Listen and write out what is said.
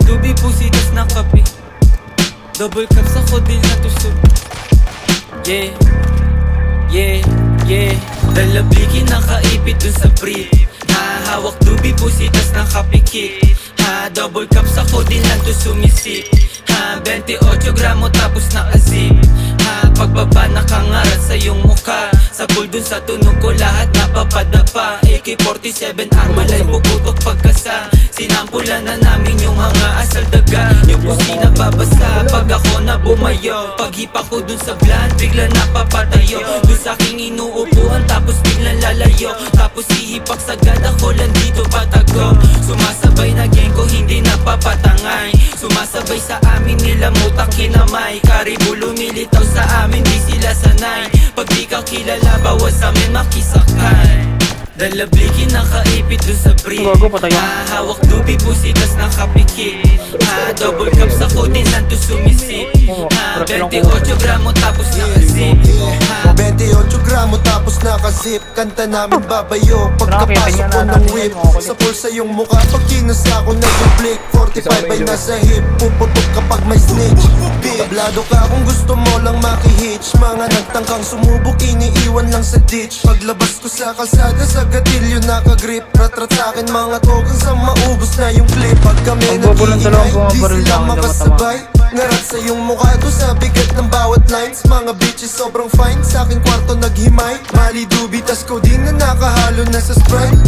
tubi, pusitas na kape. Double cups ako din natusog. Yeah, yeah, yeah. Dalabliki nakaipit dun sa brief. Hawak tubi, pusitas na kapikik. Double cups ako din nanto sumisip. 28 gramo tapos nakazip. Pagbaba nakangarat sa iyong mukha. Sa pool dun sa tunog ko lahat napapadapa. AK-47 ang malay puputok pagkasa. Sinampulan na namin yung mga asal daga. Yung pusi na babasa pag ako na bumayo. Paghipa ko dun sa bland bigla napapatayo. Dun sa aking inuupuhan tapos biglang lalayo. Tapos hihipak sagad ako lang dito patago. Sumasabay na gang ko hindi napapatangay. Sumasabay sa amin nila mutak kinamay. Karibu lumilitaw sa amin di sila sanay. Pag di ka kilala bawas amin makisakay. Dalabliki nakaipit dun sa brief. Hawak tubi pusitas na kapikik. Double cups ako din nanto sumisip. 28 gramo tapos nakazip. 28 gramo tapos nakazip. Kanta namin babayo pagkapasok ko ng whip. Sa pulsa yung mukha pag kinusa ko nag-flick. 45 ay nasa hip, puputok kapag may snitch. Tablado ka kung gusto mo lang makihitch. Mga nagtangkang sumubok iniiwan lang sa ditch. Paglabas ko sa kalsada sa gatilyo nakagrip. Rat-rat sa'kin mga token sa maubos na yung clip. Pag kami nag-iingay, di sila makasabay. Ngarat sa iyong mukha to sa bigat ng bawat lines. Mga bitches sobrang fine, sa aking kwarto naghimay. Mali dubi tas ko din na nakahalo na sa Sprite.